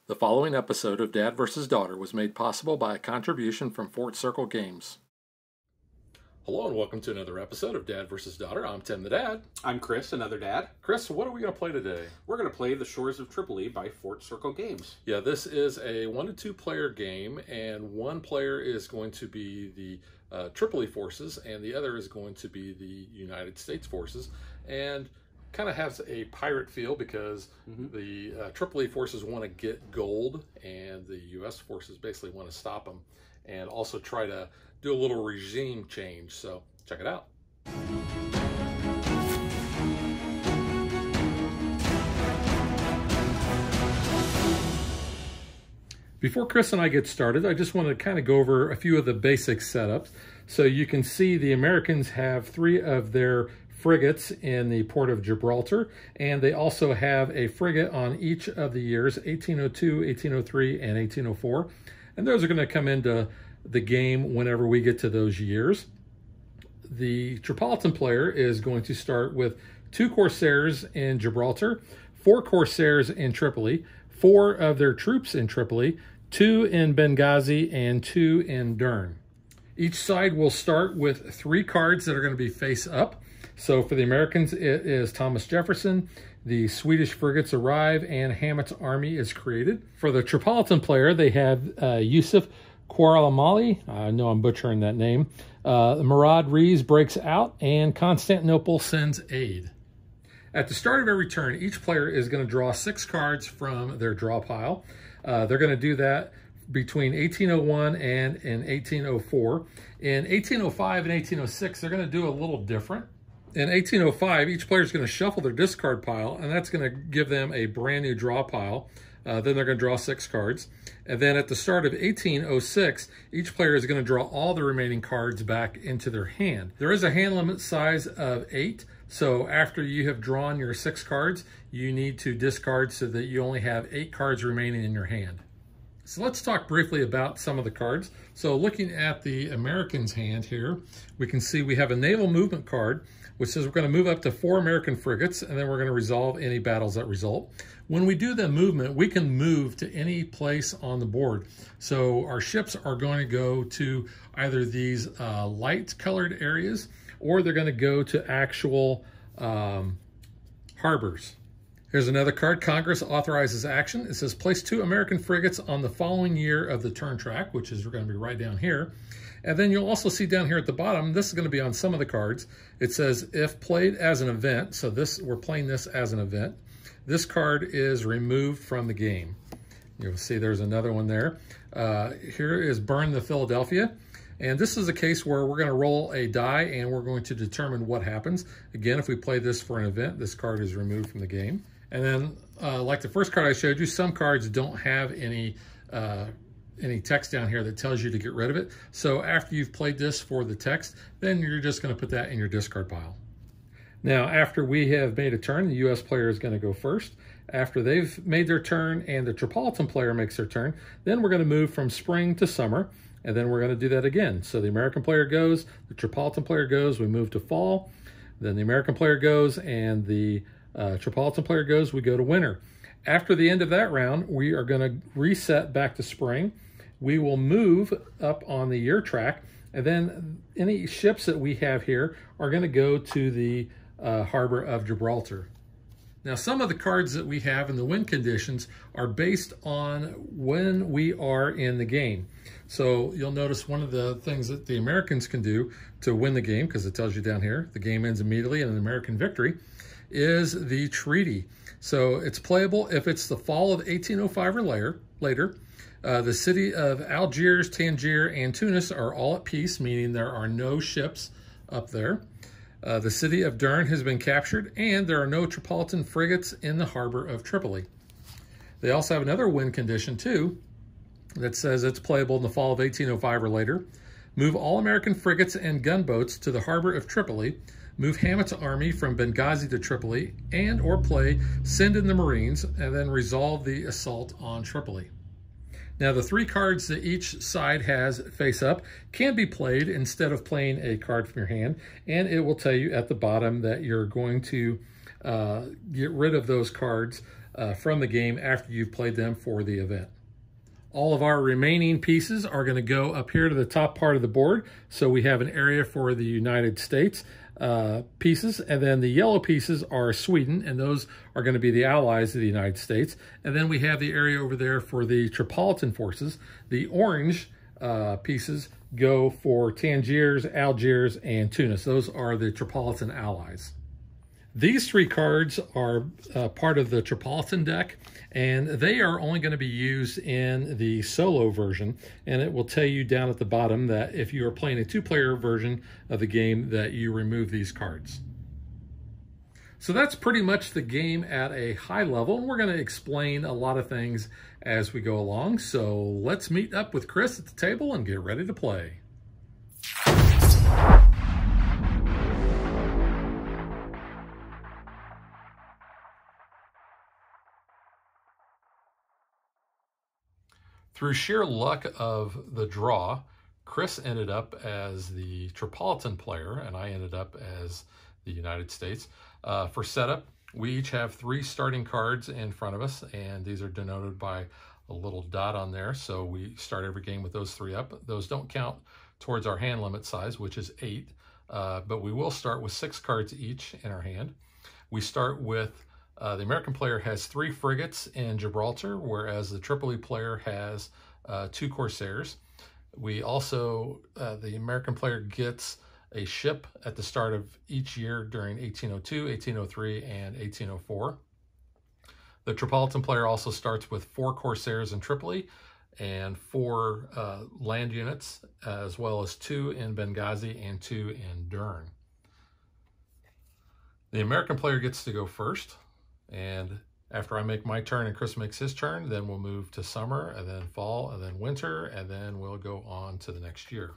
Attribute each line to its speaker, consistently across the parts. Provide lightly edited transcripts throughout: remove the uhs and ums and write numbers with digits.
Speaker 1: The following episode of Dad vs. Daughter was made possible by a contribution from Fort Circle Games. Hello and welcome to another episode of Dad vs. Daughter. I'm Tim the Dad.
Speaker 2: I'm Chris, another dad.
Speaker 1: Chris, what are we going to play today?
Speaker 2: We're going to play The Shores of Tripoli by Fort Circle Games.
Speaker 1: Yeah, this is a 1 to 2 player game, and one player is going to be the Tripoli forces, and the other is going to be the United States forces. And kind of has a pirate feel because the Tripoli forces want to get gold and the U.S. forces basically want to stop them and also try to do a little regime change. So check it out. Before Chris and I get started, I just want to kind of go over a few of the basic setups. So you can see the Americans have 3 of their frigates in the port of Gibraltar, and they also have a frigate on each of the years, 1802, 1803, and 1804. And those are going to come into the game whenever we get to those years. The Tripolitan player is going to start with 2 Corsairs in Gibraltar, 4 Corsairs in Tripoli, 4 of their troops in Tripoli, 2 in Benghazi, and 2 in Dern. Each side will start with 3 cards that are going to be face up. So for the Americans, it is Thomas Jefferson, the Swedish frigates arrive, and Hammett's army is created. For the Tripolitan player, they have Yusuf Quaralamali, I know I'm butchering that name, Murad Rees breaks out, and Constantinople sends aid. At the start of every turn, each player is going to draw 6 cards from their draw pile. They're going to do that between 1801 and in 1804. In 1805 and 1806, they're going to do a little different. In 1805, each player is going to shuffle their discard pile, and that's going to give them a brand new draw pile. Then they're going to draw 6 cards. And then at the start of 1806, each player is going to draw all the remaining cards back into their hand. There is a hand limit size of 8. So after you have drawn your 6 cards, you need to discard so that you only have 8 cards remaining in your hand. So let's talk briefly about some of the cards. So looking at the Americans' hand here, we can see we have a naval movement card, which says we're going to move up to 4 American frigates, and then we're going to resolve any battles that result. When we do the movement, we can move to any place on the board. So our ships are going to go to either these light-colored areas, or they're going to go to actual harbors. Here's another card. Congress authorizes action. It says place 2 American frigates on the following year of the turn track, which is going to be right down here. And then you'll also see down here at the bottom, this is going to be on some of the cards. It says if played as an event, so we're playing this as an event, this card is removed from the game. You'll see there's another one there. Here is Burn the Philadelphia. And this is a case where we're going to roll a die and we're going to determine what happens. Again, if we play this for an event, this card is removed from the game. And then, like the first card I showed you, some cards don't have any text down here that tells you to get rid of it. So after you've played this for the text, then you're just going to put that in your discard pile. Now, after we have made a turn, the U.S. player is going to go first. After they've made their turn and the Tripolitan player makes their turn, then we're going to move from spring to summer, and then we're going to do that again. So the American player goes, the Tripolitan player goes, we move to fall, then the American player goes, and the Tripolitan player goes, we go to winter. After the end of that round, we are going to reset back to spring. We will move up on the year track, and then any ships that we have here are going to go to the harbor of Gibraltar. Now, some of the cards that we have in the win conditions are based on when we are in the game. So you'll notice one of the things that the Americans can do to win the game, because it tells you down here, the game ends immediately and an American victory, is the treaty. So it's playable if it's the fall of 1805 or later. The city of Algiers, Tangier, and Tunis are all at peace, meaning there are no ships up there. The city of Dern has been captured, and there are no Tripolitan frigates in the harbor of Tripoli. They also have another win condition, too, that says it's playable in the fall of 1805 or later. Move all American frigates and gunboats to the harbor of Tripoli. Move Hammett's army from Benghazi to Tripoli, and or play Send in the Marines, and then resolve the assault on Tripoli. Now, the 3 cards that each side has face up can be played instead of playing a card from your hand, and it will tell you at the bottom that you're going to get rid of those cards from the game after you've played them for the event. All of our remaining pieces are going to go up here to the top part of the board. So we have an area for the United States pieces, and then the yellow pieces are Sweden, and those are going to be the allies of the United States. And then we have the area over there for the Tripolitan forces. The orange pieces go for Tangiers, Algiers, and Tunis. Those are the Tripolitan allies. These three cards are part of the Tripolitan deck, and they are only going to be used in the solo version, and it will tell you down at the bottom that if you are playing a two-player version of the game that you remove these cards. So that's pretty much the game at a high level, and we're going to explain a lot of things as we go along. So let's meet up with Chris at the table and get ready to play. Through sheer luck of the draw, Chris ended up as the Tripolitan player, and I ended up as the United States. For setup, we each have 3 starting cards in front of us, and these are denoted by a little dot on there. So we start every game with those 3 up. Those don't count towards our hand limit size, which is 8, but we will start with 6 cards each in our hand. We start with the American player has 3 frigates in Gibraltar, whereas the Tripoli player has 2 Corsairs. We also, the American player gets a ship at the start of each year during 1802, 1803, and 1804. The Tripolitan player also starts with 4 Corsairs in Tripoli and 4 land units, as well as 2 in Benghazi and 2 in Dern. The American player gets to go first. And after I make my turn and Chris makes his turn, then we'll move to summer, and then fall, and then winter, and then we'll go on to the next year.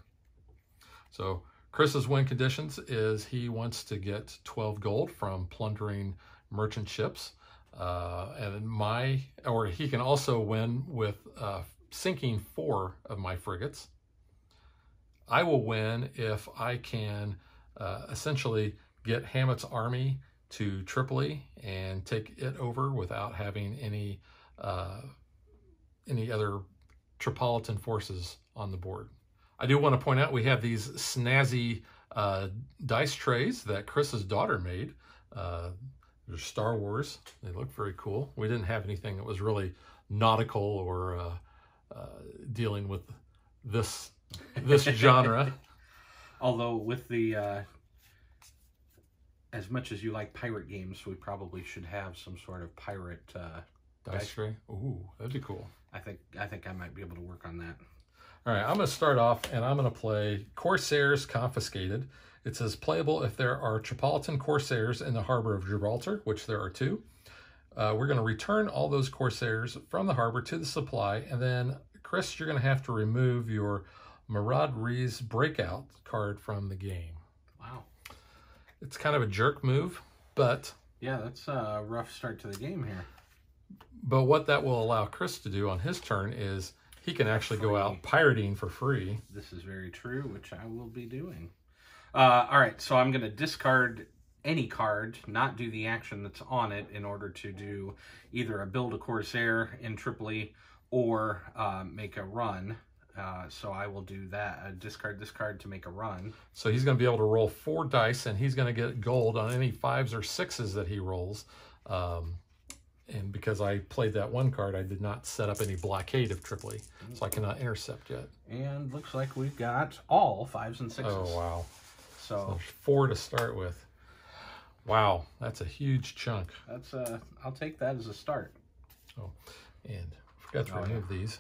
Speaker 1: So Chris's win conditions is he wants to get 12 gold from plundering merchant ships. Or he can also win with sinking 4 of my frigates. I will win if I can essentially get Hamet's army to Tripoli and take it over without having any other Tripolitan forces on the board. I do want to point out we have these snazzy dice trays that Chris's daughter made. They're Star Wars. They look very cool. We didn't have anything that was really nautical or dealing with this genre.
Speaker 2: Although with the as much as you like pirate games, we probably should have some sort of pirate
Speaker 1: dice tray. Ooh, that'd be cool.
Speaker 2: I think I might be able to work on that.
Speaker 1: All right, I'm going to start off, and I'm going to play Corsairs Confiscated. It says playable if there are Tripolitan Corsairs in the harbor of Gibraltar, which there are 2. We're going to return all those Corsairs from the harbor to the supply, and then, Chris, you're going to have to remove your Marauderies Breakout card from the game.
Speaker 2: Wow.
Speaker 1: It's kind of a jerk move, but...
Speaker 2: Yeah, that's a rough start to the game here.
Speaker 1: But what that will allow Chris to do on his turn is he can actually go out pirating for free.
Speaker 2: This is very true, which I will be doing. All right, so I'm going to discard any card, not do the action that's on it, in order to do either a build a Corsair in Tripoli or make a run. So I will do that, discard this card to make a run.
Speaker 1: So he's going to be able to roll 4 dice, and he's going to get gold on any 5s or 6s that he rolls. And because I played that one card, I did not set up any blockade of Tripoli, so I cannot intercept yet.
Speaker 2: And looks like we've got all 5s and 6s.
Speaker 1: Oh, wow.
Speaker 2: So
Speaker 1: there's 4 to start with. Wow, that's a huge chunk.
Speaker 2: That's I'll take that as a start.
Speaker 1: Oh, and I forgot to remove these.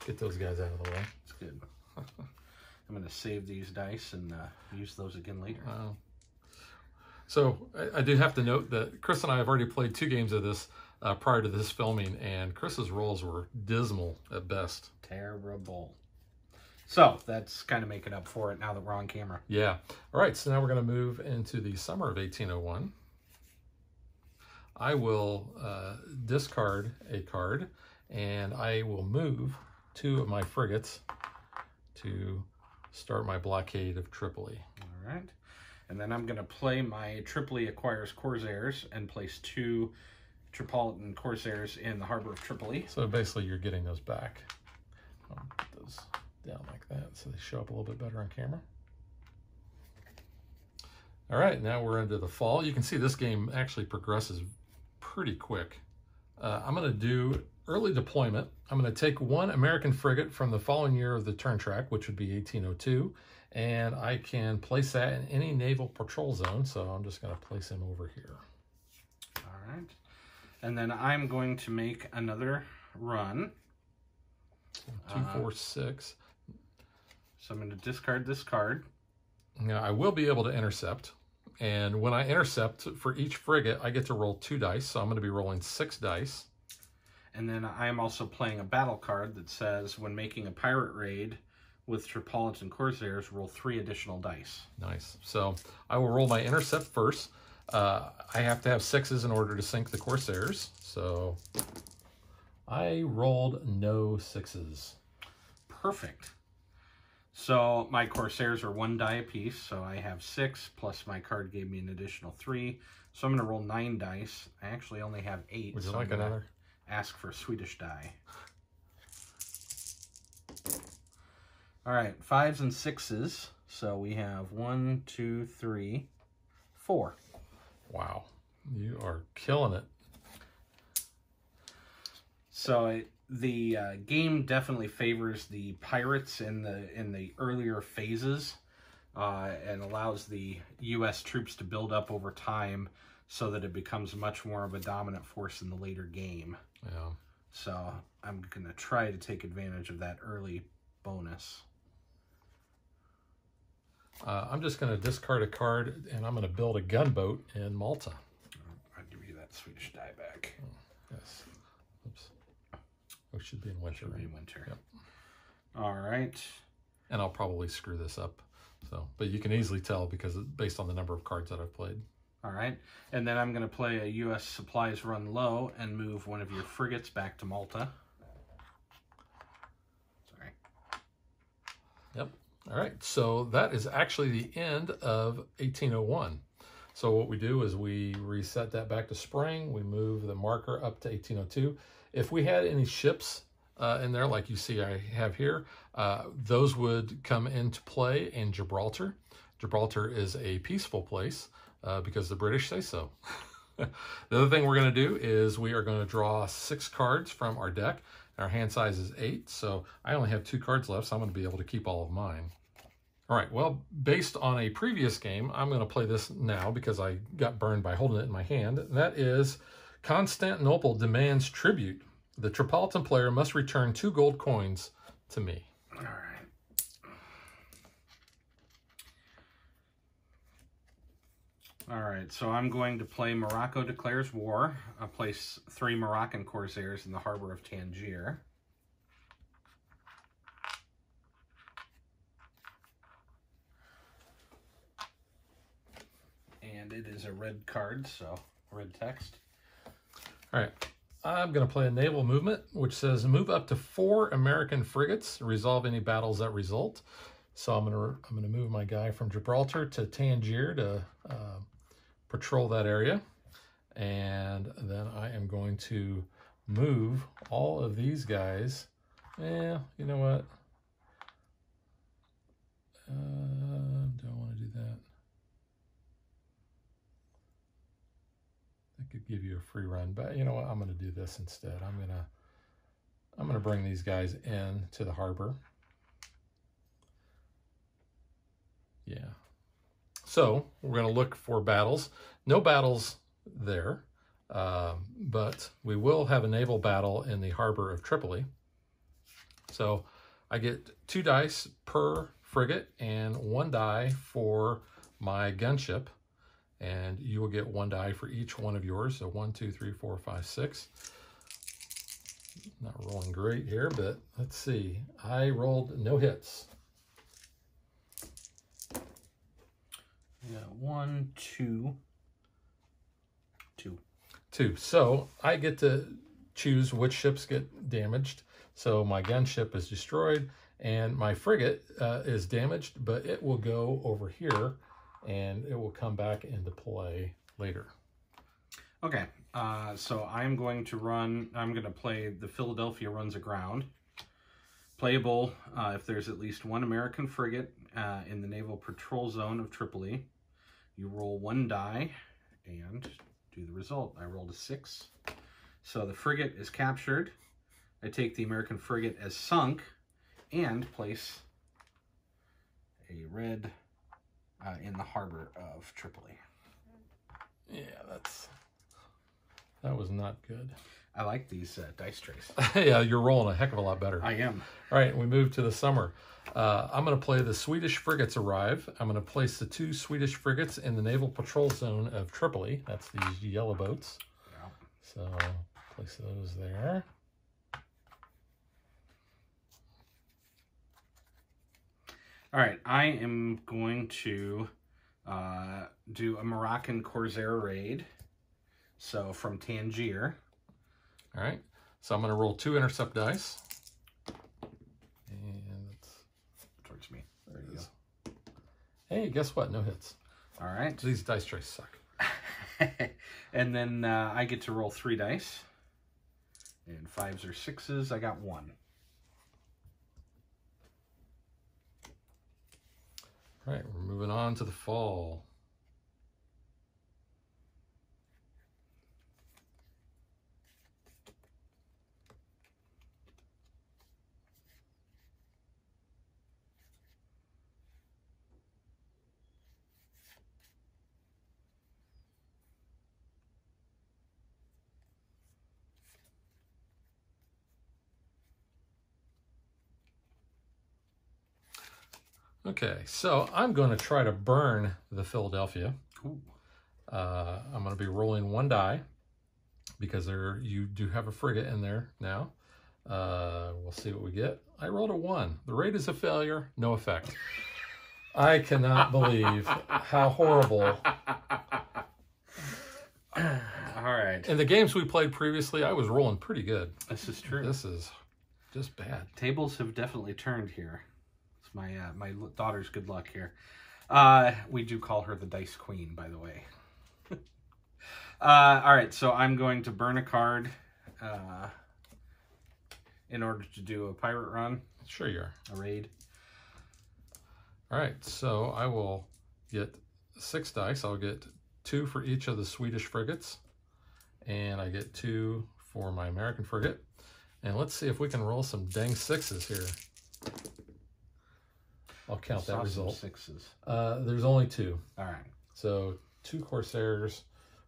Speaker 1: Get those guys out of the way.
Speaker 2: That's good. I'm going to save these dice and use those again later.
Speaker 1: So I do have to note that Chris and I have already played 2 games of this prior to this filming, and Chris's rolls were dismal at best.
Speaker 2: Terrible. So that's kind of making up for it now that we're on camera.
Speaker 1: Yeah. All right, so now we're going to move into the summer of 1801. I will discard a card, and I will move 2 of my frigates to start my blockade of Tripoli.
Speaker 2: All right. And then I'm going to play my Tripoli acquires Corsairs and place 2 Tripolitan Corsairs in the harbor of Tripoli.
Speaker 1: So basically you're getting those back. I'll put those down like that so they show up a little bit better on camera. All right, now we're into the fall. You can see this game actually progresses pretty quick. I'm going to do early deployment. I'm going to take one American frigate from the following year of the turn track, which would be 1802, and I can place that in any naval patrol zone, so I'm just going to place him over here.
Speaker 2: All right. And then I'm going to make another run.
Speaker 1: 2, 4, 6.
Speaker 2: So I'm going to discard this card.
Speaker 1: Now, I will be able to intercept. And when I intercept, for each frigate, I get to roll 2 dice. So I'm going to be rolling 6 dice.
Speaker 2: And then I am also playing a battle card that says, when making a pirate raid with Tripolitan Corsairs, roll 3 additional dice.
Speaker 1: Nice. So I will roll my intercept first. I have to have 6s in order to sink the Corsairs. So I rolled no 6s.
Speaker 2: Perfect. So my Corsairs are 1 die apiece, so I have 6, plus my card gave me an additional 3. So I'm going to roll 9 dice. I actually only have 8.
Speaker 1: Would you
Speaker 2: so
Speaker 1: like
Speaker 2: I'm
Speaker 1: another?
Speaker 2: Ask for a Swedish die. All right, 5s and 6s. So we have 1, 2, 3, 4.
Speaker 1: Wow, you are killing it.
Speaker 2: So the game definitely favors the pirates in the earlier phases, and allows the U.S. troops to build up over time, so that it becomes much more of a dominant force in the later game.
Speaker 1: Yeah.
Speaker 2: So I'm gonna try to take advantage of that early bonus.
Speaker 1: I'm just going to discard a card, and I'm going to build a gunboat in Malta.
Speaker 2: I'll give you that Swedish die back.
Speaker 1: Oh, yes. Oops. Oh, it should be in winter.
Speaker 2: Should be
Speaker 1: right?
Speaker 2: winter.
Speaker 1: Yep.
Speaker 2: All right.
Speaker 1: And I'll probably screw this up. So, but you can easily tell because based on the number of cards that I've played.
Speaker 2: All right. And then I'm going to play a U.S. supplies run low and move one of your frigates back to Malta. Sorry.
Speaker 1: Yep. All right, so that is actually the end of 1801. So what we do is we reset that back to spring. We move the marker up to 1802. If we had any ships in there, like you see I have here, those would come into play in Gibraltar. Gibraltar is a peaceful place because the British say so. The other thing we're going to do is we are going to draw 6 cards from our deck. Our hand size is 8, so I only have 2 cards left, so I'm going to be able to keep all of mine. All right, well, based on a previous game, I'm going to play this now because I got burned by holding it in my hand. And that is Constantinople demands tribute. The Tripolitan player must return 2 gold coins to me.
Speaker 2: All right. All right, so I'm going to play Morocco Declares War. I'll place 3 Moroccan Corsairs in the harbor of Tangier. And it is a red card, so red text.
Speaker 1: All right, I'm going to play a naval movement, which says move up to 4 American frigates, resolve any battles that result. So I'm going to move my guy from Gibraltar to Tangier to patrol that area. And then I am going to move all of these guys. Yeah, you know what? Don't want to do that. I could give you a free run, but you know what? I'm going to do this instead. I'm going to bring these guys in to the harbor. Yeah. So we're going to look for battles. No battles there, but we will have a naval battle in the harbor of Tripoli. So I get 2 dice per frigate and 1 die for my gunship. And you will get 1 die for each one of yours. So 1, 2, 3, 4, 5, 6. Not rolling great here, but let's see. I rolled no hits.
Speaker 2: Yeah, 1, 2, 2.
Speaker 1: 2. So I get to choose which ships get damaged. So my gunship is destroyed, and my frigate is damaged, but it will go over here, and it will come back into play later.
Speaker 2: Okay, So I'm going to play the Philadelphia runs aground. Playable if there's at least one American frigate in the naval patrol zone of Tripoli. You roll 1 die and do the result. I rolled a 6. So the frigate is captured. I take the American frigate as sunk and place a red in the harbor of Tripoli.
Speaker 1: Yeah, that was not good.
Speaker 2: I like these dice trays.
Speaker 1: Yeah, you're rolling a heck of a lot better.
Speaker 2: I am.
Speaker 1: All right, we move to the summer. I'm going to play the Swedish frigates arrive. I'm going to place the 2 Swedish frigates in the naval patrol zone of Tripoli. That's these yellow boats.
Speaker 2: Yeah.
Speaker 1: So place those there.
Speaker 2: All right, I am going to do a Moroccan Corsair raid. So from Tangier.
Speaker 1: All right, so I'm going to roll 2 intercept dice. And it's
Speaker 2: Towards me.
Speaker 1: there it is. Hey, guess what? No hits.
Speaker 2: All right.
Speaker 1: These dice trays suck.
Speaker 2: And then I get to roll 3 dice. And 5s or 6s, I got 1.
Speaker 1: All right, we're moving on to the fall. Okay, so I'm going to try to burn the Philadelphia.
Speaker 2: Ooh.
Speaker 1: I'm going to be rolling 1 die because you do have a frigate in there now. We'll see what we get. I rolled a 1. The raid is a failure, no effect. I cannot believe how horrible.
Speaker 2: All right.
Speaker 1: In the games we played previously, I was rolling pretty good.
Speaker 2: This is true.
Speaker 1: This is just bad.
Speaker 2: Tables have definitely turned here. It's my daughter's good luck here. We do call her the Dice Queen, by the way. All right, so I'm going to burn a card in order to do a pirate run.
Speaker 1: Sure you are.
Speaker 2: A raid.
Speaker 1: All right, so I will get 6 dice. I'll get 2 for each of the Swedish frigates, and I get 2 for my American frigate. And let's see if we can roll some dang 6s here. I'll count that result.
Speaker 2: 6s.
Speaker 1: There's only 2.
Speaker 2: All right.
Speaker 1: So 2 Corsairs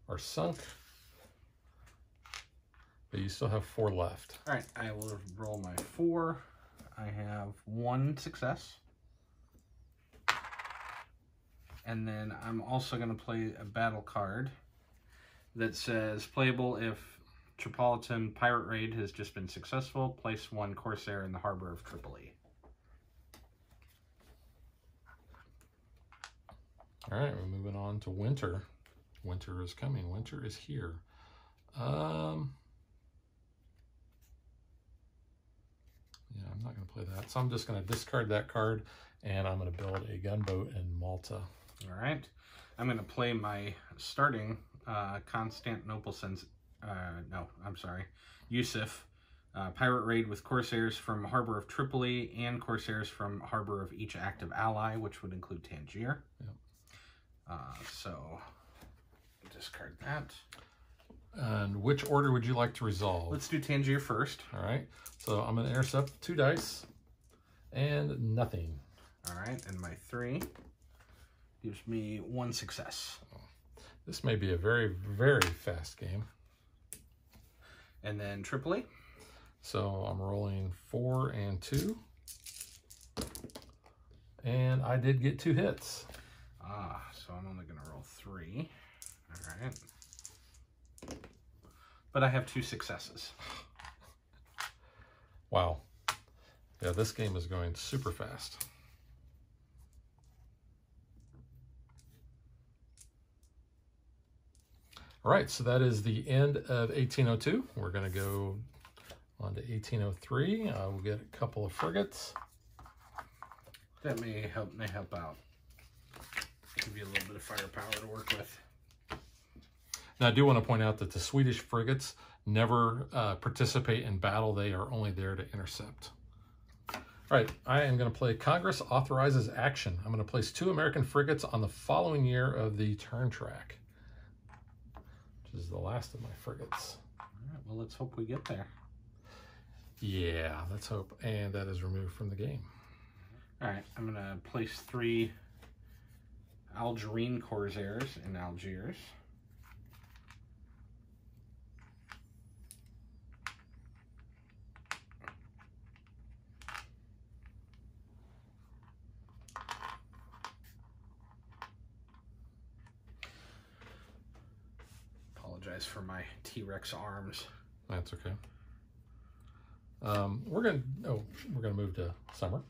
Speaker 1: are sunk, but you still have 4 left.
Speaker 2: All right, I will roll my 4. I have 1 success. And then I'm also going to play a battle card that says, playable if Tripolitan pirate raid has just been successful, place 1 Corsair in the harbor of Tripoli.
Speaker 1: All right, we're moving on to winter. Winter is coming. Winter is here. Yeah, I'm not going to play that. So I'm just going to discard that card, and I'm going to build a gunboat in Malta.
Speaker 2: All right. I'm going to play my starting Yusuf. Pirate raid with Corsairs from Harbor of Tripoli and Corsairs from Harbor of each active ally, which would include Tangier.
Speaker 1: Yep.
Speaker 2: So discard that.
Speaker 1: And which order would you like to resolve?
Speaker 2: Let's do Tangier first.
Speaker 1: All right. So I'm going to intercept 2 dice and nothing.
Speaker 2: All right. And my 3 gives me 1 success.
Speaker 1: This may be a very, very fast game.
Speaker 2: And then Tripoli.
Speaker 1: So I'm rolling 4 and 2. And I did get 2 hits.
Speaker 2: So I'm only going to roll 3. All right. But I have 2 successes.
Speaker 1: Wow. Yeah, this game is going super fast. All right, so that is the end of 1802. We're going to go on to 1803. We'll get a couple of frigates.
Speaker 2: That may help out. Give you a little bit of firepower to work with.
Speaker 1: Now, I do want to point out that the Swedish frigates never participate in battle. They are only there to intercept. All right, I am going to play Congress authorizes action. I'm going to place 2 American frigates on the following year of the turn track, which is the last of my frigates.
Speaker 2: All right, well, let's hope we get there.
Speaker 1: Yeah, let's hope. And that is removed from the game.
Speaker 2: All right, I'm going to place 3 Algerine Corsairs in Algiers. Apologize for my T-Rex arms.
Speaker 1: That's okay. We're gonna move to summer.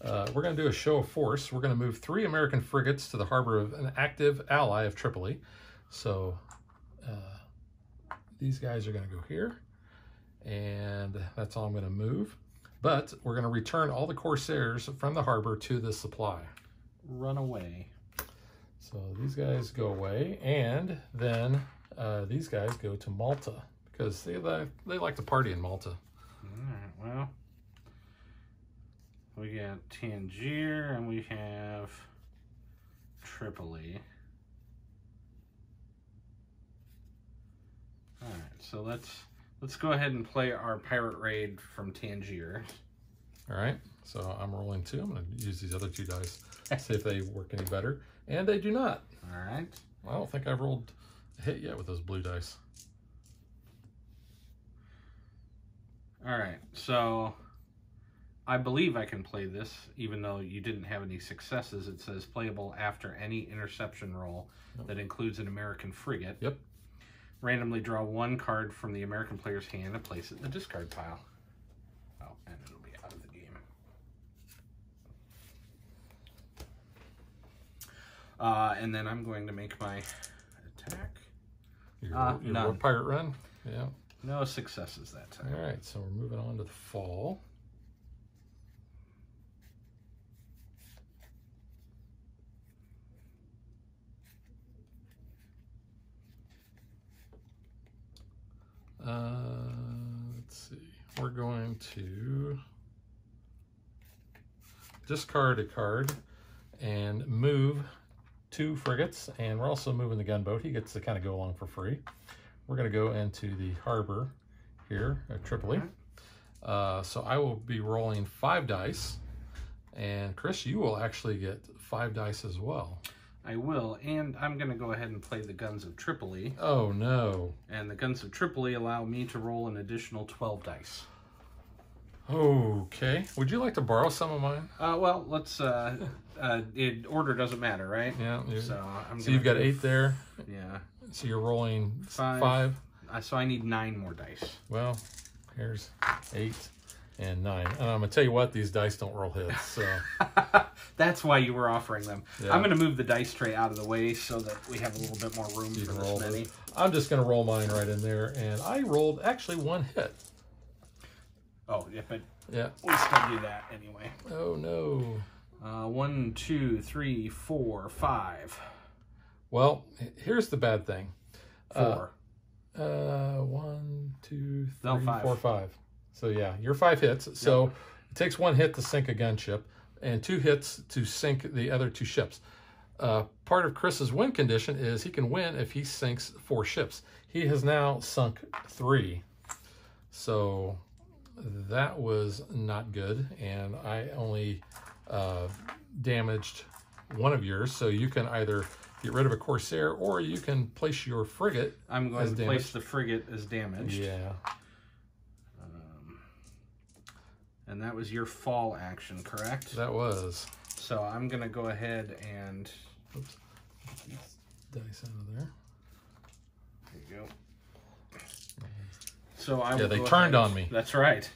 Speaker 1: We're gonna do a show of force. We're gonna move 3 American frigates to the harbor of an active ally of Tripoli. So these guys are gonna go here, and that's all I'm gonna move. But we're gonna return all the Corsairs from the harbor to the supply.
Speaker 2: Run away.
Speaker 1: So these guys go away, and then these guys go to Malta because they like to party in Malta.
Speaker 2: All right, well, we got Tangier and we have Tripoli. All right, so let's go ahead and play our pirate raid from Tangier.
Speaker 1: All right, so I'm rolling 2. I'm going to use these other 2 dice, see if they work any better, and they do not.
Speaker 2: All right.
Speaker 1: I don't think I've rolled a hit yet with those blue dice.
Speaker 2: All right, so I believe I can play this, even though you didn't have any successes. It says playable after any interception roll that includes an American frigate.
Speaker 1: Yep.
Speaker 2: Randomly draw 1 card from the American player's hand and place it in the discard pile. Oh, and it'll be out of the game. And then I'm going to make my attack.
Speaker 1: Your pirate run? Yeah.
Speaker 2: No successes that time.
Speaker 1: All right, so we're moving on to the fall. Let's see. We're going to discard a card and move 2 frigates, and we're also moving the gunboat. He gets to kind of go along for free. We're going to go into the harbor here at Tripoli. So I will be rolling 5 dice, and Chris, you will actually get 5 dice as well.
Speaker 2: I will, and I'm going to go ahead and play the Guns of Tripoli.
Speaker 1: Oh, no.
Speaker 2: And the Guns of Tripoli allow me to roll an additional 12 dice.
Speaker 1: Okay. Would you like to borrow some of mine?
Speaker 2: Well, let's, order doesn't matter, right?
Speaker 1: Yeah.
Speaker 2: So
Speaker 1: you've got 8 there?
Speaker 2: Yeah.
Speaker 1: So you're rolling
Speaker 2: 5. So I need 9 more dice.
Speaker 1: Well, here's 8 and 9. And I'm going to tell you what, these dice don't roll hits. So
Speaker 2: that's why you were offering them.
Speaker 1: Yeah.
Speaker 2: I'm going to move the dice tray out of the way so that we have a little bit more room for this many.
Speaker 1: I'm just going to roll mine right in there. And I rolled actually 1 hit.
Speaker 2: Oh, yeah, but
Speaker 1: yeah,
Speaker 2: we still do that anyway.
Speaker 1: Oh, no.
Speaker 2: 1, 2, 3, 4, 5.
Speaker 1: Well, here's the bad thing.
Speaker 2: 4.
Speaker 1: 1, 2, 3,
Speaker 2: No, 5.
Speaker 1: 4, 5. So yeah, you're 5 hits. So it takes 1 hit to sink a gunship and 2 hits to sink the other 2 ships. Part of Chris's win condition is he can win if he sinks 4 ships. He has now sunk 3. So that was not good. And I only damaged 1 of yours. So you can either get rid of a Corsair or you can place your frigate.
Speaker 2: I'm going to place the frigate as damaged.
Speaker 1: Yeah.
Speaker 2: And that was your fall action, correct?
Speaker 1: That was.
Speaker 2: So I'm going to go ahead and...
Speaker 1: Oops. Get these dice out of there.
Speaker 2: There you go. So I will
Speaker 1: they turned on me.
Speaker 2: That's right.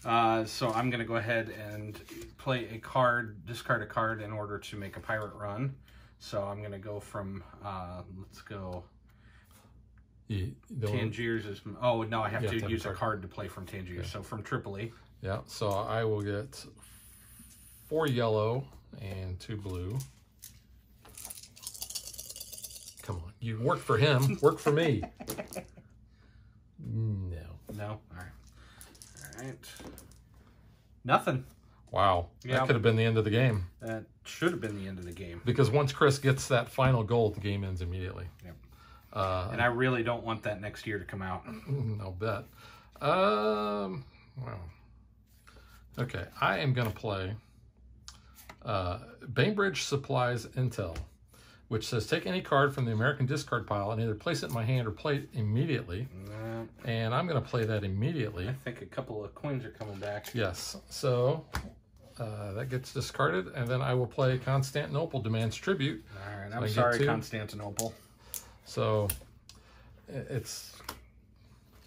Speaker 2: So I'm going to go ahead and play a card, discard a card in order to make a pirate run. So I'm going to go from, let's go... Tangiers is... Oh, no, I have to use a card to play from Tangiers. Okay. So from Tripoli.
Speaker 1: Yeah, so I will get 4 yellow and 2 blue. Come on. You work for him, work for me. No.
Speaker 2: No? All right. All right. Nothing.
Speaker 1: Wow.
Speaker 2: Yeah.
Speaker 1: That could have been the end of the game.
Speaker 2: That should have been the end of the game.
Speaker 1: Because once Chris gets that final goal, the game ends immediately.
Speaker 2: Yep. And I really don't want that next year to come out.
Speaker 1: I'll bet. Well. Okay, I am going to play Bainbridge Supplies Intel, which says take any card from the American discard pile and either place it in my hand or play it immediately. And I'm going to play that immediately.
Speaker 2: I think a couple of coins are coming back.
Speaker 1: Yes, so that gets discarded, and then I will play Constantinople Demands Tribute.
Speaker 2: All right, I'm sorry, Constantinople.
Speaker 1: So it's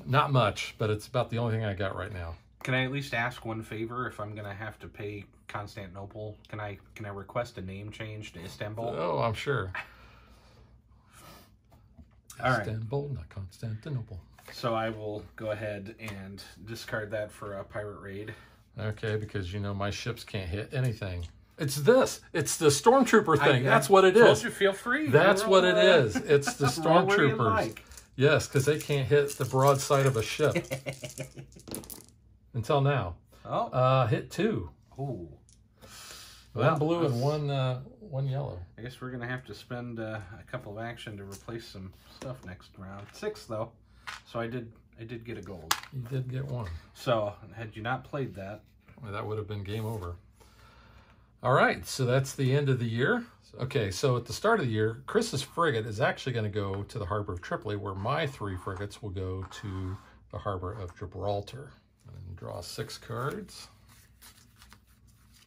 Speaker 1: not much, but it's about the only thing I got right now.
Speaker 2: Can I at least ask one favor? If I'm going to have to pay Constantinople, can I request a name change to Istanbul?
Speaker 1: Oh, I'm sure.
Speaker 2: All right.
Speaker 1: Istanbul, not Constantinople.
Speaker 2: So I will go ahead and discard that for a pirate raid.
Speaker 1: Okay, because you know my ships can't hit anything. It's this. It's the stormtrooper thing. That's what it is.
Speaker 2: Told you, feel free.
Speaker 1: That's what it is. It's the stormtroopers.
Speaker 2: Like.
Speaker 1: Yes, because they can't hit the broadside of a ship. Until now.
Speaker 2: Oh.
Speaker 1: Hit 2.
Speaker 2: Ooh.
Speaker 1: One blue and one yellow.
Speaker 2: I guess we're gonna have to spend a couple of action to replace some stuff next round. 6 though, so I did get a gold.
Speaker 1: You did get 1.
Speaker 2: So had you not played that,
Speaker 1: well, that would have been game over. All right, so that's the end of the year. Okay, so at the start of the year, Chris's frigate is actually going to go to the harbor of Tripoli, where my 3 frigates will go to the harbor of Gibraltar. And draw 6 cards,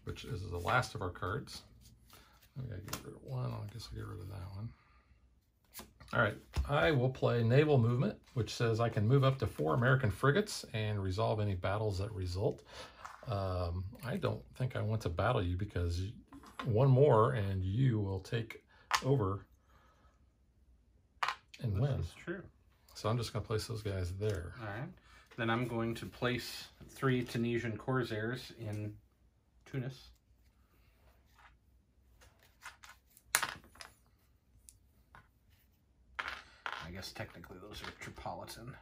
Speaker 1: which is the last of our cards. I gotta get rid of 1. I guess I'll get rid of that one. All right, I will play Naval Movement, which says I can move up to 4 American frigates and resolve any battles that result. I don't think I want to battle you because 1 more and you will take over and win.
Speaker 2: This is true.
Speaker 1: So I'm just going to place those guys there.
Speaker 2: All right. Then I'm going to place 3 Tunisian Corsairs in Tunis. I guess technically those are Tripolitan.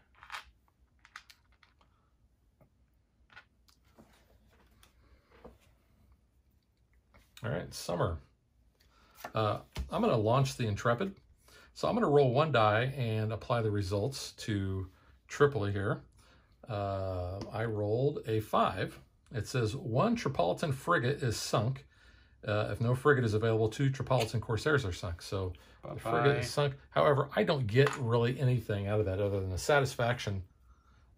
Speaker 1: All right, summer. I'm going to launch the Intrepid. So I'm going to roll 1 die and apply the results to Tripoli here. I rolled a 5. It says 1 Tripolitan frigate is sunk. If no frigate is available, 2 Tripolitan Corsairs are sunk. So the frigate is sunk. However, I don't get really anything out of that other than the satisfaction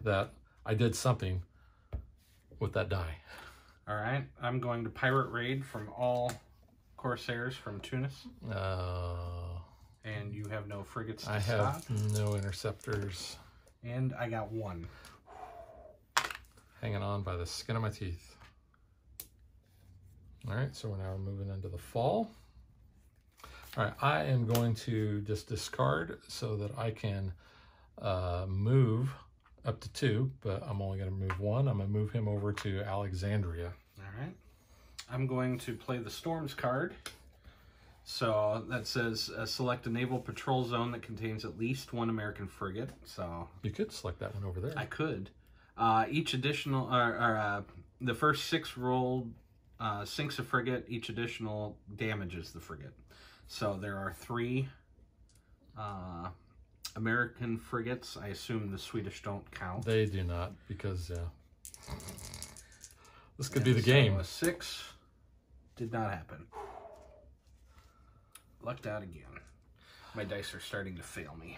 Speaker 1: that I did something with that die.
Speaker 2: All right, I'm going to pirate raid from all Corsairs from Tunis. And you have no frigates to stop.
Speaker 1: I have no interceptors.
Speaker 2: And I got 1.
Speaker 1: Hanging on by the skin of my teeth. All right, so we're now moving into the fall. All right, I am going to just discard so that I can move up to 2, but I'm only going to move 1. I'm going to move him over to Alexandria.
Speaker 2: All right. I'm going to play the Storms card. So that says select a naval patrol zone that contains at least 1 American frigate. So
Speaker 1: you could select that one over there.
Speaker 2: I could. Each additional, the first 6 rolled sinks a frigate. Each additional damages the frigate. So there are 3 American frigates. I assume the Swedish don't count.
Speaker 1: They do not, because this could be the game.
Speaker 2: So a 6 did not happen. Lucked out again. My dice are starting to fail me.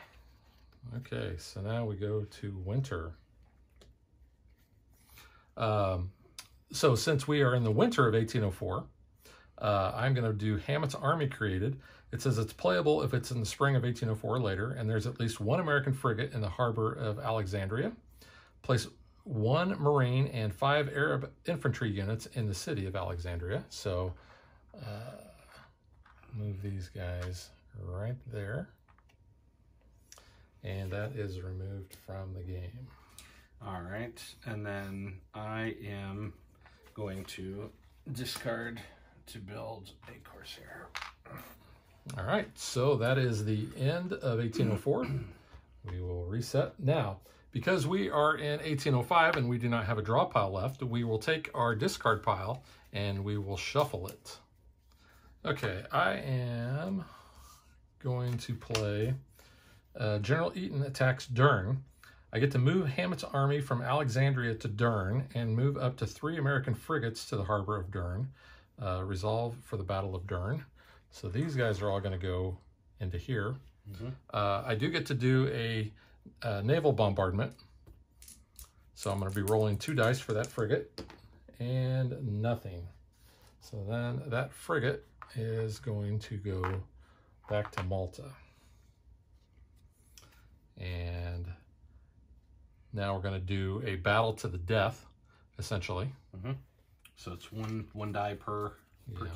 Speaker 1: Okay, so now we go to winter. So since we are in the winter of 1804, I'm going to do Hammond's Army Created. It says it's playable if it's in the spring of 1804 or later, and there's at least 1 American frigate in the harbor of Alexandria. Place 1 Marine and 5 Arab infantry units in the city of Alexandria. So move these guys right there. And that is removed from the game.
Speaker 2: All right, and then I am going to discard to build a Corsair.
Speaker 1: All right, so that is the end of 1804. We will reset. Now, because we are in 1805 and we do not have a draw pile left, we will take our discard pile and we will shuffle it. Okay, I am going to play General Eaton attacks Dern. I get to move Hamet's army from Alexandria to Dern and move up to 3 American frigates to the harbor of Dern. Resolve for the Battle of Dern. So these guys are all going to go into here. I do get to do a naval bombardment. So I'm going to be rolling 2 dice for that frigate and nothing. So then that frigate is going to go back to Malta. And now we're going to do a battle to the death, essentially.
Speaker 2: So it's one die per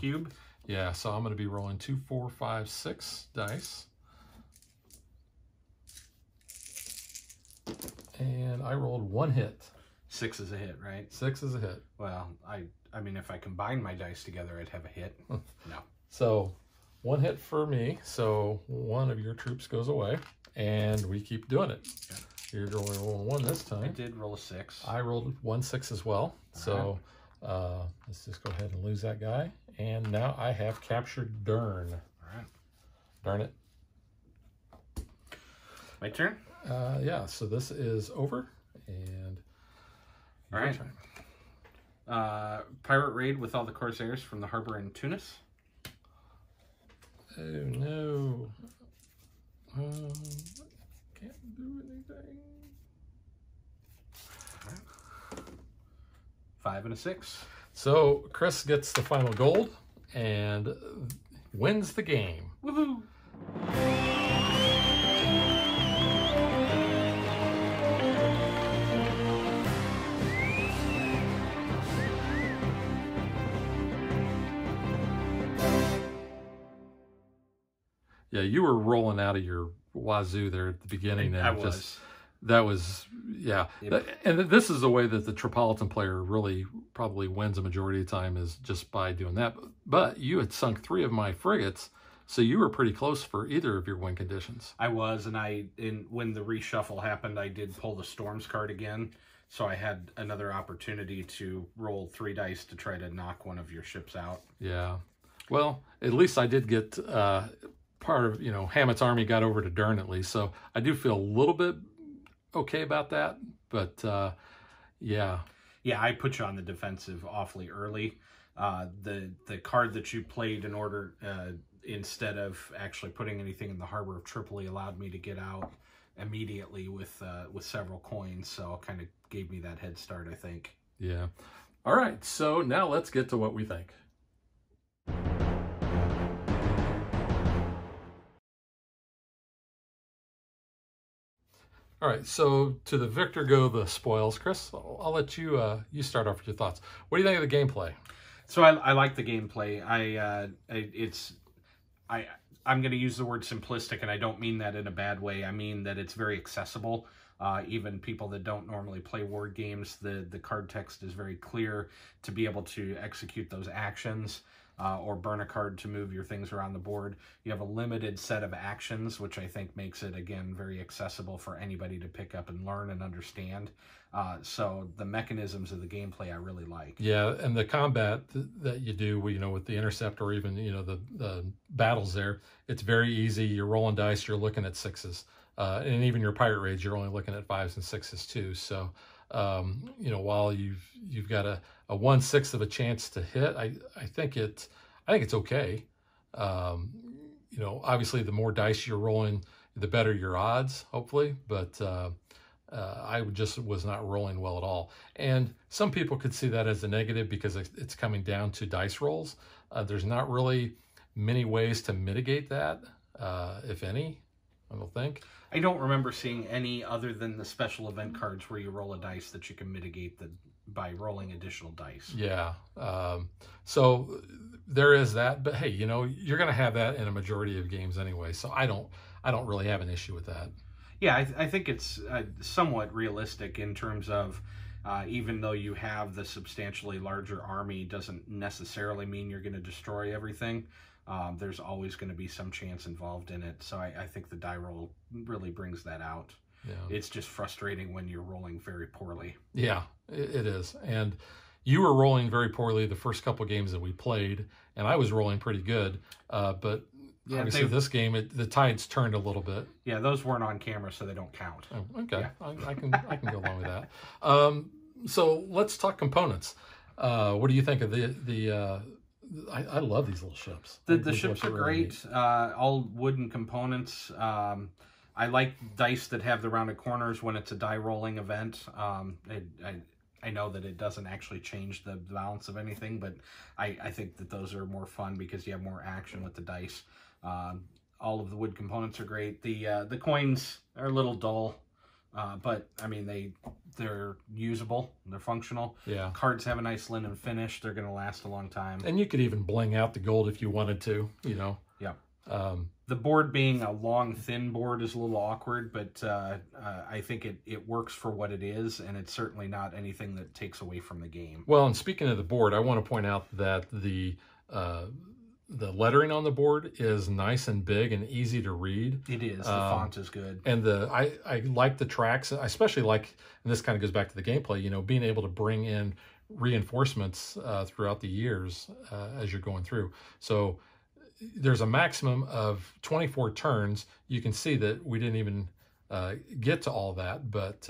Speaker 2: cube.
Speaker 1: Yeah, so I'm going to be rolling 2, 4, 5, 6 dice. And I rolled 1 hit.
Speaker 2: 6 is a hit, right?
Speaker 1: 6 is a hit.
Speaker 2: Well, I mean, if I combine my dice together, I'd have a hit. No.
Speaker 1: So 1 hit for me. So 1 of your troops goes away, and we keep doing it. Okay. You're only rolling 1 this time.
Speaker 2: I did roll a 6.
Speaker 1: I rolled 1 6 as well. So let's just go ahead and lose that guy. And now I have captured Dern.
Speaker 2: All right.
Speaker 1: Darn it.
Speaker 2: My turn?
Speaker 1: Yeah, so this is over. And
Speaker 2: all right. Pirate raid with all the Corsairs from the harbor in Tunis.
Speaker 1: Oh, no. Can't do anything.
Speaker 2: 5 and a 6.
Speaker 1: So Chris gets the final gold and wins the game.
Speaker 2: Woohoo!
Speaker 1: Yeah, you were rolling out of your wazoo there at the beginning. And
Speaker 2: I was.
Speaker 1: That was, yeah.
Speaker 2: Yep.
Speaker 1: And this is the way that the Tripolitan player really probably wins a majority of the time, is just by doing that. But you had sunk 3 of my frigates, so you were pretty close for either of your win conditions.
Speaker 2: I was, and when the reshuffle happened, I did pull the Storms card again, so I had another opportunity to roll 3 dice to try to knock one of your ships out.
Speaker 1: Yeah. Well, at least I did get part of, Hamet's army got over to Dern at least, so I do feel a little bit okay about that, but yeah,
Speaker 2: I put you on the defensive awfully early. The card that you played in order instead of actually putting anything in the harbor of Tripoli allowed me to get out immediately with several coins, so kind of gave me that head start, I think.
Speaker 1: Yeah. All right, so now let's get to what we think. All right, so to the victor go the spoils. Chris, I'll let you you start off with your thoughts. What do you think of the gameplay?
Speaker 2: So I like the gameplay. I'm going to use the word simplistic, and I don't mean that in a bad way. I mean that it's very accessible. Even people that don't normally play word games, the card text is very clear to be able to execute those actions. Or burn a card to move your things around the board. You have a limited set of actions, which I think makes it, again, very accessible for anybody to pick up and learn and understand. So the mechanisms of the gameplay I really like.
Speaker 1: Yeah, and the combat that you do, with the intercept or even, the battles there, it's very easy. You're rolling dice, you're looking at 6s. And even your pirate raids, you're only looking at 5s and 6s too. So, while you've got a 1/6 of a chance to hit, I think it's okay. Obviously the more dice you're rolling, the better your odds, hopefully. But I just was not rolling well at all. And some people could see that as a negative because it's coming down to dice rolls. There's not really many ways to mitigate that, if any, I don't think.
Speaker 2: I don't remember seeing any other than the special event cards where you roll a dice that you can mitigate by rolling additional dice.
Speaker 1: Yeah. So there is that, but hey, you're going to have that in a majority of games anyway. So I don't really have an issue with that.
Speaker 2: Yeah, I think it's somewhat realistic in terms of even though you have the substantially larger army, doesn't necessarily mean you're going to destroy everything. there's always going to be some chance involved in it. So I think the die roll really brings that out.
Speaker 1: Yeah.
Speaker 2: It's just frustrating when you're rolling very poorly.
Speaker 1: Yeah, it is. And you were rolling very poorly the first couple games that we played, and I was rolling pretty good. But
Speaker 2: yeah,
Speaker 1: obviously this game, the tides turned a little bit.
Speaker 2: Yeah, those weren't on camera, so they don't count.
Speaker 1: Oh, okay,
Speaker 2: yeah.
Speaker 1: I can go along with that. So let's talk components. What do you think of the I love these little ships.
Speaker 2: The ships are great. All wooden components. I like dice that have the rounded corners when it's a die rolling event. I know that it doesn't actually change the balance of anything, but I think that those are more fun because you have more action with the dice. All of the wood components are great. The coins are a little dull, but I mean they're usable. They're functional.
Speaker 1: Yeah.
Speaker 2: Cards have a nice linen finish. They're going to last a long time.
Speaker 1: And you could even bling out the gold if you wanted to. You know.
Speaker 2: Yeah. The board being a long, thin board is a little awkward, but I think it works for what it is, and it's certainly not anything that takes away from the game.
Speaker 1: Well, and speaking of the board, I want to point out that the lettering on the board is nice and big and easy to read.
Speaker 2: It is. The font is good.
Speaker 1: And I like the tracks. I especially like, and this kind of goes back to the gameplay, you know, being able to bring in reinforcements throughout the years as you're going through. So there's a maximum of 24 turns. You can see that we didn't even get to all that, but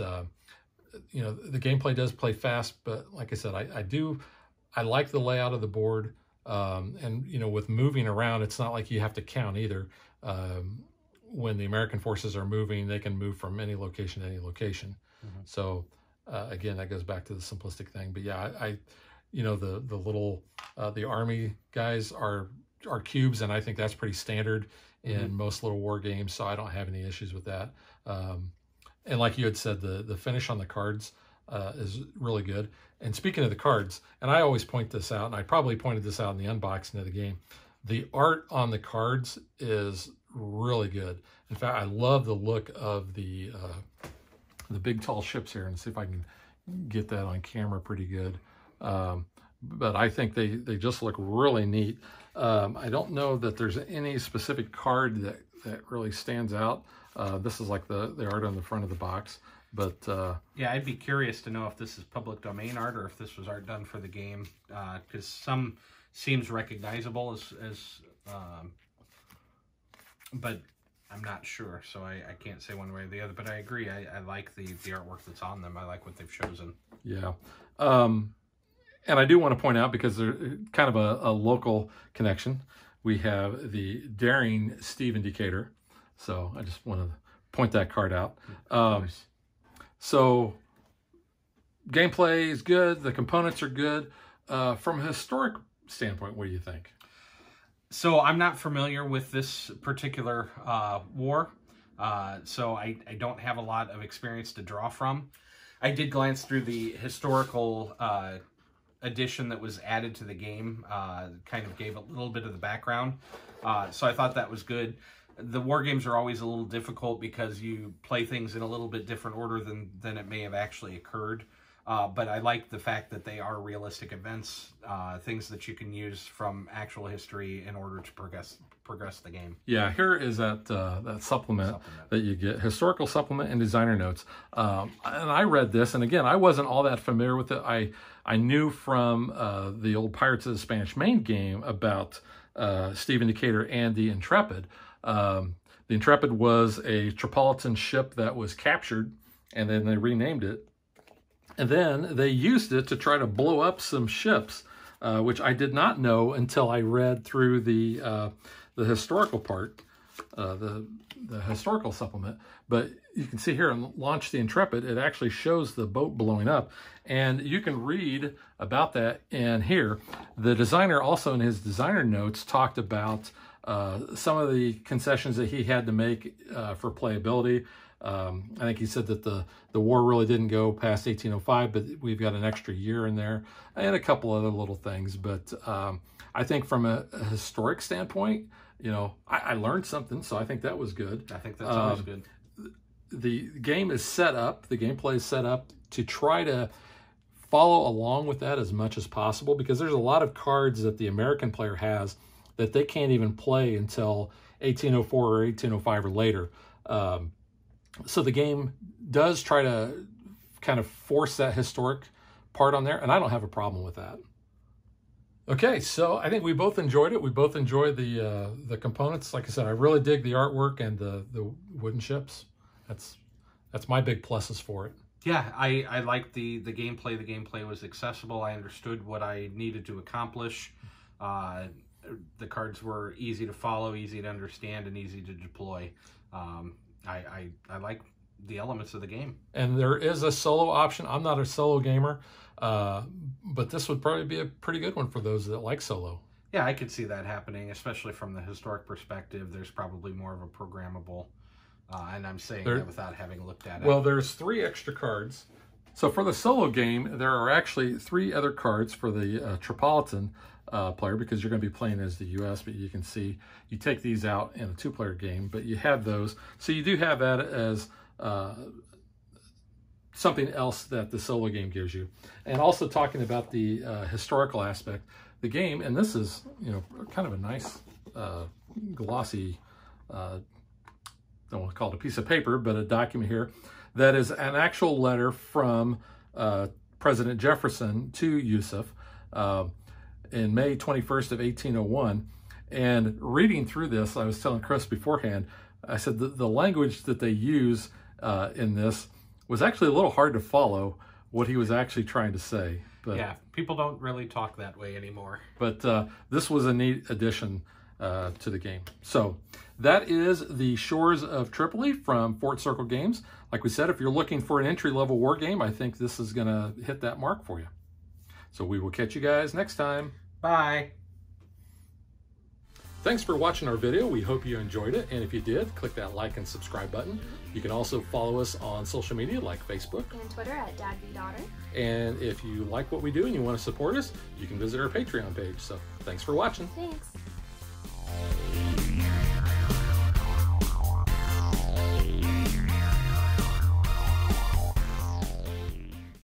Speaker 1: you know, the gameplay does play fast. But like I said, I like the layout of the board, and you know, with moving around, it's not like you have to count either. When the American forces are moving, they can move from any location to any location. Mm-hmm. So again, that goes back to the simplistic thing. But yeah, you know, the little the army guys are cubes, and I think that's pretty standard in most little war games, so I don't have any issues with that. And like you had said, the finish on the cards is really good. And speaking of the cards, and I always point this out, and I probably pointed this out in the unboxing of the game, the art on the cards is really good. In fact, I love the look of the big tall ships here, and see if I can get that on camera pretty good. But I think they just look really neat. I don't know that there's any specific card that really stands out. This is like the art on the front of the box. But
Speaker 2: yeah, I'd be curious to know if this is public domain art or if this was art done for the game, because some seems recognizable as but I'm not sure, so I can't say one way or the other. But I agree. I like the artwork that's on them. I like what they've chosen.
Speaker 1: Yeah. And I do want to point out, because they're kind of a local connection, we have the Daring Steve Decatur. So I just want to point that card out.
Speaker 2: Nice.
Speaker 1: So gameplay is good. The components are good. From a historic standpoint, what do you think?
Speaker 2: So I'm not familiar with this particular war, so I don't have a lot of experience to draw from. I did glance through the historical edition that was added to the game, kind of gave a little bit of the background, so I thought that was good. The war games are always a little difficult because you play things in a little bit different order than it may have actually occurred. But I like the fact that they are realistic events, things that you can use from actual history in order to progress the game.
Speaker 1: Yeah, here is that supplement that you get, historical supplement and designer notes. And I read this, and again, I wasn't all that familiar with it. I knew from the old Pirates of the Spanish Main game about Steve Decatur and the Intrepid. The Intrepid was a Tripolitan ship that was captured, and then they renamed it. And then they used it to try to blow up some ships, which I did not know until I read through the historical part, the historical supplement. But you can see here in Launch the Intrepid, it actually shows the boat blowing up. And you can read about that in here. The designer also in his designer notes talked about some of the concessions that he had to make for playability. I think he said that the war really didn't go past 1805, but we've got an extra year in there and a couple other little things. But I think from a historic standpoint, you know, I learned something, so I think that was good.
Speaker 2: I think that's always good.
Speaker 1: The game is set up, the gameplay is set up to try to follow along with that as much as possible, because there's a lot of cards that the American player has that they can't even play until 1804 or 1805 or later. So the game does try to kind of force that historic part on there, and I don't have a problem with that. Okay, so I think we both enjoyed it. We both enjoyed the components. Like I said, I really dig the artwork and the wooden ships. That's my big pluses for it.
Speaker 2: Yeah, I liked the gameplay. The gameplay was accessible. I understood what I needed to accomplish. The cards were easy to follow, easy to understand, and easy to deploy. I like the elements of the game. And
Speaker 1: there is a solo option. I'm not a solo gamer, but this would probably be a pretty good one for those that like solo.
Speaker 2: Yeah, I could see that happening, especially from the historic perspective. There's probably more of a programmable, and I'm saying that without having looked at it.
Speaker 1: Well, there's 3 extra cards. So for the solo game, there are actually 3 other cards for the Tripolitan player, because you're going to be playing as the U.S., but you can see you take these out in a 2-player game, but you have those. So you do have that as something else that the solo game gives you. And also talking about the historical aspect, the game, and this is, you know, kind of a nice glossy, don't want to call it a piece of paper, but a document here that is an actual letter from President Jefferson to Yusuf in May 21st of 1801. And reading through this, I was telling Chris beforehand, I said the language that they use in this was actually a little hard to follow what he was actually trying to say. But,
Speaker 2: yeah, people don't really talk that way anymore.
Speaker 1: But this was a neat addition to the game. So that is the Shores of Tripoli from Fort Circle Games. Like we said, if you're looking for an entry-level war game, I think this is going to hit that mark for you. So we will catch you guys next time.
Speaker 2: Bye.
Speaker 1: Thanks for watching our video. We hope you enjoyed it. And if you did, click that like and subscribe button. You can also follow us on social media like Facebook
Speaker 3: and Twitter at DadVDaughter.
Speaker 1: And if you like what we do and you want to support us, you can visit our Patreon page. So thanks for watching.
Speaker 3: Thanks.